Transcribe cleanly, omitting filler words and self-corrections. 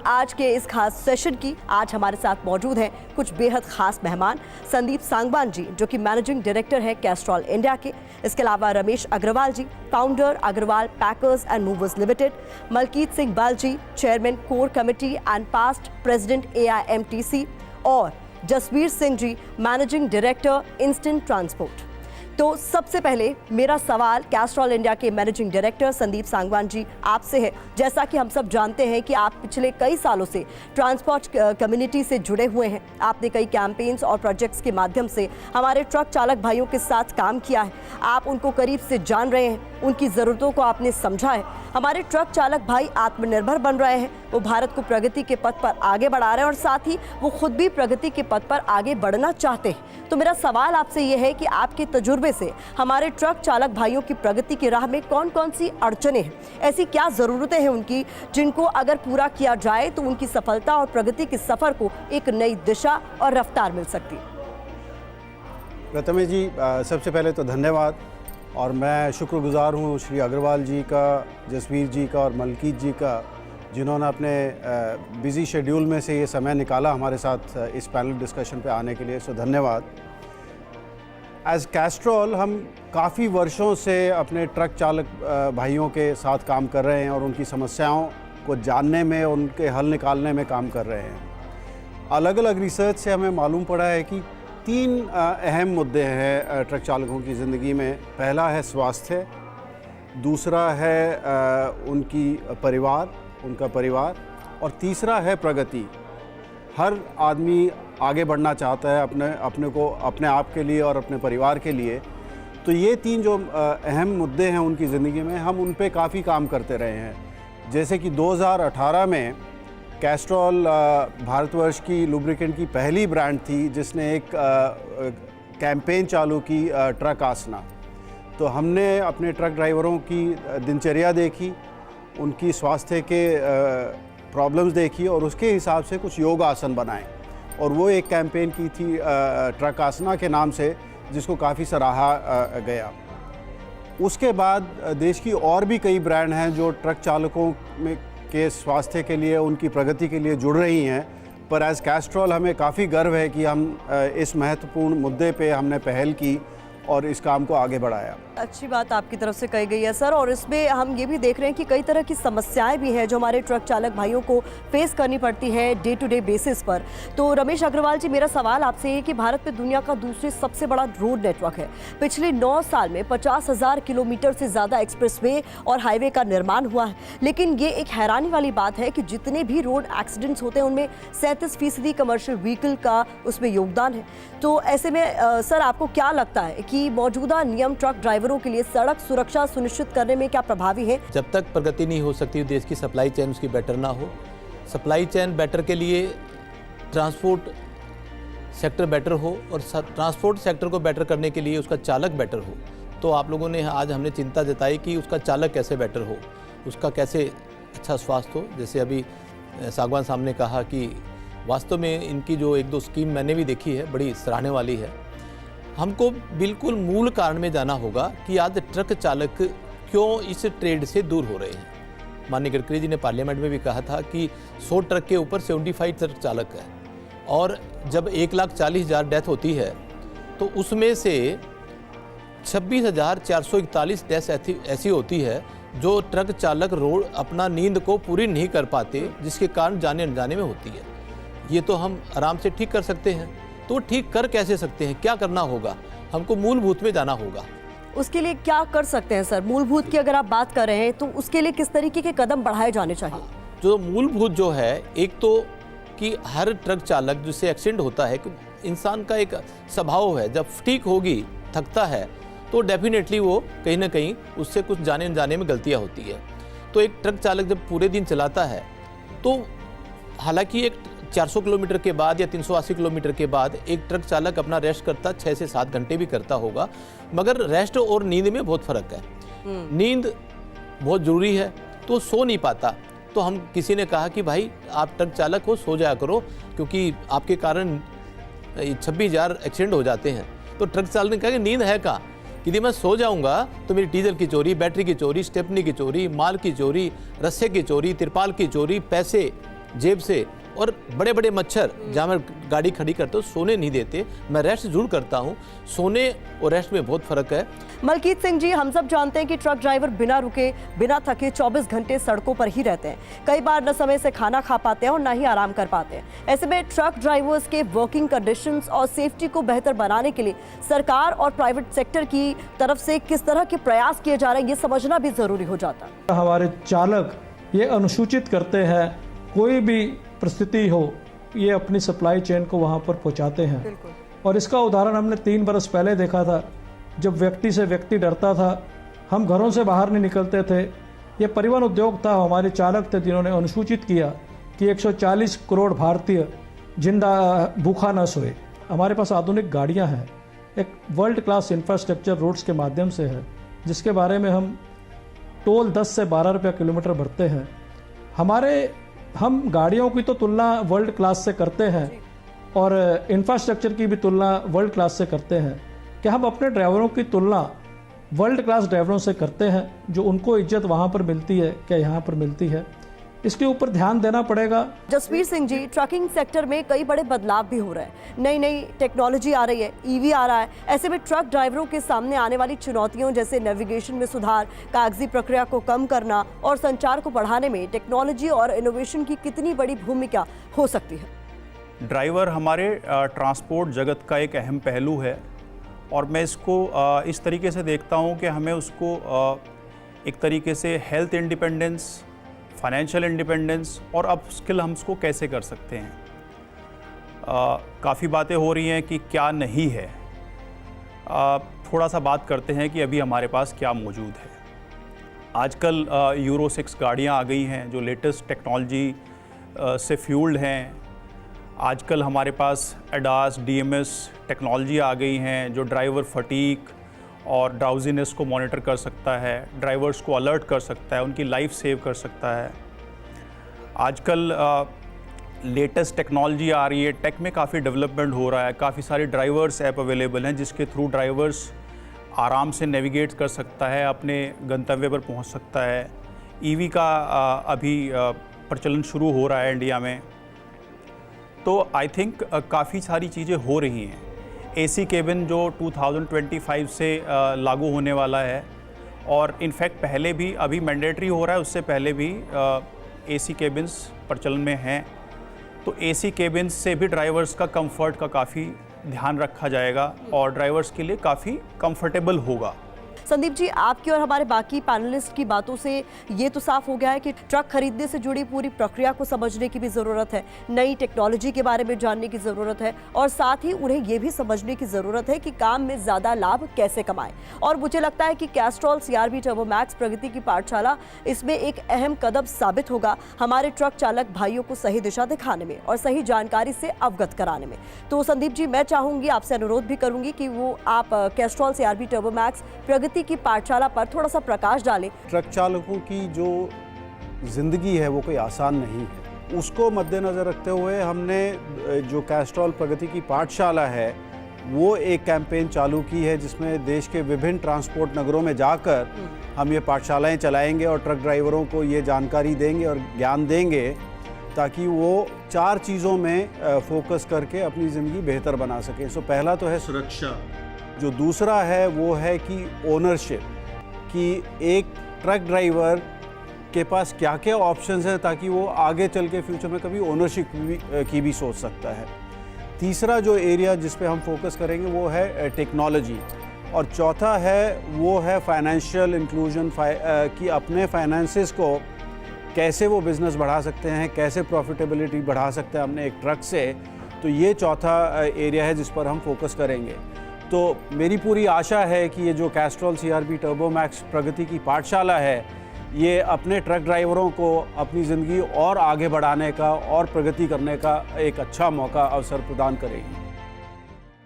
आज के इस खास सेशन की। आज हमारे साथ मौजूद हैं कुछ बेहद खास मेहमान। संदीप सांगवान जी, जो कि मैनेजिंग डायरेक्टर है कैस्ट्रॉल इंडिया के। इसके अलावा Ramesh Agarwal ji, founder Agarwal packers and movers limited. Malkeet Singh Bal ji, chairman core committee and past president AIMTC। और Jasvir Singh ji, managing director instant transport. तो सबसे पहले मेरा सवाल कैस्ट्रॉल इंडिया के मैनेजिंग डायरेक्टर संदीप सांगवान जी आपसे है। जैसा कि हम सब जानते हैं कि आप पिछले कई सालों से ट्रांसपोर्ट कम्युनिटी से जुड़े हुए हैं। आपने कई कैंपेन्स और प्रोजेक्ट्स के माध्यम से हमारे ट्रक चालक भाइयों के साथ काम किया है। आप उनको करीब से जान रहे हैं, उनकी ज़रूरतों को आपने समझा है। हमारे ट्रक चालक भाई आत्मनिर्भर बन रहे हैं, वो भारत को प्रगति के पथ पर आगे बढ़ा रहे हैं और साथ ही वो खुद भी प्रगति के पथ पर आगे बढ़ना चाहते हैं। तो मेरा सवाल आपसे ये है कि आपके तजुर्बे से हमारे ट्रक चालक भाइयों की प्रगति की राह में कौन कौन सी अड़चनें हैं, ऐसी क्या ज़रूरतें हैं उनकी, जिनको अगर पूरा किया जाए तो उनकी सफलता और प्रगति के सफ़र को एक नई दिशा और रफ्तार मिल सकती है। प्रथम जी, सबसे पहले तो धन्यवाद, और मैं शुक्रगुजार हूँ श्री अग्रवाल जी का, जसवीर जी का और मलकीत जी का, जिन्होंने अपने बिज़ी शेड्यूल में से ये समय निकाला हमारे साथ इस पैनल डिस्कशन पे आने के लिए। सो धन्यवाद। एज़ कैस्ट्रॉल हम काफ़ी वर्षों से अपने ट्रक चालक भाइयों के साथ काम कर रहे हैं और उनकी समस्याओं को जानने में, उनके हल निकालने में काम कर रहे हैं। अलग अलग रिसर्च से हमें मालूम पड़ा है कि 3 अहम मुद्दे हैं ट्रक चालकों की ज़िंदगी में। पहला है स्वास्थ्य, दूसरा है उनका परिवार, और तीसरा है प्रगति। हर आदमी आगे बढ़ना चाहता है अपने आप के लिए और अपने परिवार के लिए। तो ये 3 जो अहम मुद्दे हैं उनकी ज़िंदगी में, हम उन पे काफ़ी काम करते रहे हैं। जैसे कि 2018 में कैस्ट्रॉल भारतवर्ष की लुब्रिकेंट की पहली ब्रांड थी जिसने एक कैंपेन चालू की, ट्रक आसना। तो हमने अपने ट्रक ड्राइवरों की दिनचर्या देखी, उनकी स्वास्थ्य के प्रॉब्लम्स देखी और उसके हिसाब से कुछ योग आसन बनाए, और वो एक कैंपेन की थी ट्रक आसना के नाम से, जिसको काफ़ी सराहा गया। उसके बाद देश की और भी कई ब्रांड हैं जो ट्रक चालकों में के स्वास्थ्य के लिए, उनकी प्रगति के लिए जुड़ रही हैं। पर एज़ कैस्ट्रॉल हमें काफ़ी गर्व है कि हम इस महत्वपूर्ण मुद्दे पे हमने पहल की और इस काम को आगे बढ़ाया। अच्छी बात आपकी तरफ से कही गई है सर, और इसमें हम ये भी देख रहे हैं कि कई तरह की समस्याएं भी हैं जो हमारे ट्रक चालक भाइयों को फेस करनी पड़ती है डे टू डे बेसिस पर। तो रमेश अग्रवाल जी, मेरा सवाल आपसे है कि भारत में दुनिया का दूसरे सबसे बड़ा रोड नेटवर्क है। पिछले 9 साल में 50,000 किलोमीटर से ज़्यादा एक्सप्रेसवे और हाईवे का निर्माण हुआ है। लेकिन ये एक हैरानी वाली बात है कि जितने भी रोड एक्सीडेंट्स होते हैं उनमें 37% कमर्शियल व्हीकल का उसमें योगदान है। तो ऐसे में सर, आपको क्या लगता है कि मौजूदा नियम ट्रक ड्राइवरों के लिए सड़क सुरक्षा सुनिश्चित करने में क्या प्रभावी है? जब तक प्रगति नहीं हो सकती देश की सप्लाई चेन उसकी बेटर ना हो, सप्लाई चेन बेटर के लिए ट्रांसपोर्ट सेक्टर बेटर हो, और ट्रांसपोर्ट सेक्टर को बेटर करने के लिए उसका चालक बेटर हो। तो आप लोगों ने आज हमने चिंता जताई कि उसका चालक कैसे बेटर हो, उसका कैसे अच्छा स्वास्थ्य हो। जैसे अभी सांगवान साहब ने कहा कि वास्तव में इनकी जो 1-2 स्कीम मैंने भी देखी है, बड़ी सराहने वाली है। हमको बिल्कुल मूल कारण में जाना होगा कि आज ट्रक चालक क्यों इस ट्रेड से दूर हो रहे हैं। माननीय गडकरी जी ने पार्लियामेंट में भी कहा था कि 100 ट्रक के ऊपर 75 ट्रक चालक है, और जब 1,40,000 डेथ होती है तो उसमें से 26,441 डेथ ऐसी होती है जो ट्रक चालक रोड अपना नींद को पूरी नहीं कर पाते, जिसके कारण जाने अनजाने में होती है। ये तो हम आराम से ठीक कर सकते हैं। तो ठीक कर कैसे सकते हैं, क्या करना होगा? हमको मूलभूत में जाना होगा। उसके लिए क्या कर सकते हैं सर? मूलभूत की अगर आप बात कर रहे हैं तो उसके लिए किस तरीके के कदम बढ़ाए जाने चाहिए? जो मूलभूत जो है, एक तो कि हर ट्रक चालक जिससे एक्सीडेंट होता है, इंसान का एक स्वभाव है, जब ठीक होगी, थकता है, तो डेफिनेटली वो कहीं ना कहीं उससे कुछ जाने अनजाने में गलतियाँ होती है। तो एक ट्रक चालक जब पूरे दिन चलाता है, तो हालांकि एक 400 किलोमीटर के बाद या 380 किलोमीटर के बाद एक ट्रक चालक अपना रेस्ट करता 6 से 7 घंटे भी करता होगा, मगर रेस्ट और नींद में बहुत फ़र्क है। नींद बहुत ज़रूरी है, तो सो नहीं पाता। तो हम किसी ने कहा कि भाई आप ट्रक चालक हो, सो जाया करो, क्योंकि आपके कारण 26,000 एक्सीडेंट हो जाते हैं। तो ट्रक चालक ने कहा कि नींद है कहाँ, यदि मैं सो जाऊंगा तो मेरी डीजल की चोरी, बैटरी की चोरी, स्टेपनी की चोरी, माल की चोरी, रस्से की चोरी, तिरपाल की चोरी, पैसे जेब से, और बड़े बड़े मच्छर जहाँ मैं गाड़ी खड़ी करता हूँ सोने नहीं देते। मैं रेस्ट जरूर करता हूँ, सोने और रेस्ट में बहुत फ़र्क है। मलकीत सिंह जी, हम सब जानते हैं कि ट्रक ड्राइवर बिना रुके बिना थके 24 घंटे सड़कों पर ही रहते हैं। कई बार न समय से खाना खा पाते हैं और न ही आराम कर पाते हैं। ऐसे में ट्रक ड्राइवर्स के वर्किंग कंडीशंस और सेफ्टी को बेहतर बनाने के लिए सरकार और प्राइवेट सेक्टर की तरफ से किस तरह के प्रयास किए जा रहे हैं, ये समझना भी जरूरी हो जाता है। हमारे चालक ये अनुसूचित करते हैं, कोई भी परिस्थिति हो ये अपनी सप्लाई चेन को वहाँ पर पहुँचाते हैं। और इसका उदाहरण हमने 3 बरस पहले देखा था, जब व्यक्ति से व्यक्ति डरता था, हम घरों से बाहर नहीं निकलते थे। ये परिवहन उद्योग था, हमारे चालक थे जिन्होंने अनुसूचित किया कि 140 करोड़ भारतीय जिंदा भूखा न सोए। हमारे पास आधुनिक गाड़ियाँ हैं, एक वर्ल्ड क्लास इंफ्रास्ट्रक्चर रोड्स के माध्यम से है, जिसके बारे में हम टोल 10 से 12 रुपया किलोमीटर भरते हैं। हम गाड़ियों की तो तुलना वर्ल्ड क्लास से करते हैं और इंफ्रास्ट्रक्चर की भी तुलना वर्ल्ड क्लास से करते हैं। क्या हम अपने ड्राइवरों की तुलना वर्ल्ड क्लास ड्राइवरों से करते हैं? जो उनको इज्जत वहाँ पर मिलती है क्या यहाँ पर मिलती है? इसके ऊपर ध्यान देना पड़ेगा। जसवीर सिंह जी, ट्रकिंग सेक्टर में कई बड़े बदलाव भी हो रहे हैं, नई नई टेक्नोलॉजी आ रही है, ईवी आ रहा है। ऐसे में ट्रक ड्राइवरों के सामने आने वाली चुनौतियों जैसे नेविगेशन में सुधार, कागजी प्रक्रिया को कम करना और संचार को बढ़ाने में टेक्नोलॉजी और इनोवेशन की कितनी बड़ी भूमिका हो सकती है? ड्राइवर हमारे ट्रांसपोर्ट जगत का एक अहम पहलू है और मैं इसको इस तरीके से देखता हूँ कि हमें उसको एक तरीके से हेल्थ इंडिपेंडेंस, फाइनेंशियल इंडिपेंडेंस और अप स्किल हम उसको कैसे कर सकते हैं। काफ़ी बातें हो रही हैं कि क्या नहीं है, थोड़ा सा बात करते हैं कि अभी हमारे पास क्या मौजूद है। आजकल यूरो 6 गाड़ियाँ आ गई हैं जो लेटेस्ट टेक्नोलॉजी से फ्यूल्ड हैं। आजकल हमारे पास एडास, DMS टेक्नोलॉजी आ गई हैं जो ड्राइवर फटीक और ड्राउजीनेस को मॉनिटर कर सकता है, ड्राइवर्स को अलर्ट कर सकता है, उनकी लाइफ सेव कर सकता है। आजकल लेटेस्ट टेक्नोलॉजी आ रही है, टेक में काफ़ी डेवलपमेंट हो रहा है, काफ़ी सारे ड्राइवर्स ऐप अवेलेबल हैं जिसके थ्रू ड्राइवर्स आराम से नेविगेट कर सकता है, अपने गंतव्य पर पहुंच सकता है। ईवी का अभी प्रचलन शुरू हो रहा है इंडिया में, तो आई थिंक काफ़ी सारी चीज़ें हो रही हैं। AC केबिन जो 2025 से लागू होने वाला है और इनफैक्ट पहले भी अभी मैंडेटरी हो रहा है, उससे पहले भी AC केबिन्स प्रचलन में हैं। तो AC केबिन्स से भी ड्राइवर्स का कंफर्ट का काफ़ी ध्यान रखा जाएगा और ड्राइवर्स के लिए काफ़ी कंफर्टेबल होगा। संदीप जी, आपकी और हमारे बाकी पैनलिस्ट की बातों से ये तो साफ हो गया है कि ट्रक खरीदने से जुड़ी पूरी प्रक्रिया को समझने की भी ज़रूरत है, नई टेक्नोलॉजी के बारे में जानने की ज़रूरत है और साथ ही उन्हें ये भी समझने की ज़रूरत है कि काम में ज़्यादा लाभ कैसे कमाएं। और मुझे लगता है कि कैस्ट्रॉल CRB टर्बोमैक्स प्रगति की पाठशाला इसमें एक अहम कदम साबित होगा हमारे ट्रक चालक भाइयों को सही दिशा दिखाने में और सही जानकारी से अवगत कराने में। तो संदीप जी, मैं चाहूँगी, आपसे अनुरोध भी करूँगी कि वो आप कैस्ट्रॉल CRB टर्बोमैक्स प्रगति की पाठशाला पर थोड़ा सा प्रकाश डालें। ट्रक चालकों की जो ज़िंदगी है वो कोई आसान नहीं है, उसको मद्देनज़र रखते हुए हमने जो कैस्ट्रॉल प्रगति की पाठशाला है वो एक कैंपेन चालू की है जिसमें देश के विभिन्न ट्रांसपोर्ट नगरों में जाकर हम ये पाठशालाएं चलाएंगे और ट्रक ड्राइवरों को ये जानकारी देंगे और ज्ञान देंगे ताकि वो 4 चीज़ों में फोकस करके अपनी ज़िंदगी बेहतर बना सकें। सो पहला तो है सुरक्षा, जो दूसरा है वो है कि ओनरशिप, कि एक ट्रक ड्राइवर के पास क्या क्या ऑप्शंस हैं ताकि वो आगे चल के फ्यूचर में कभी ओनरशिप की भी सोच सकता है। तीसरा जो एरिया जिस पे हम फोकस करेंगे वो है टेक्नोलॉजी और चौथा है वो है फाइनेंशियल इंक्लूजन, कि अपने फाइनेंसेस को कैसे वो बिज़नेस बढ़ा सकते हैं, कैसे प्रॉफिटेबिलिटी बढ़ा सकते हैं अपने एक ट्रक से। तो ये चौथा एरिया है जिस पर हम फोकस करेंगे। तो मेरी पूरी आशा है कि ये जो कैस्ट्रॉल CRB टर्बोमैक्स प्रगति की पाठशाला है ये अपने ट्रक ड्राइवरों को अपनी ज़िंदगी और आगे बढ़ाने का और प्रगति करने का एक अच्छा मौका, अवसर प्रदान करेगी।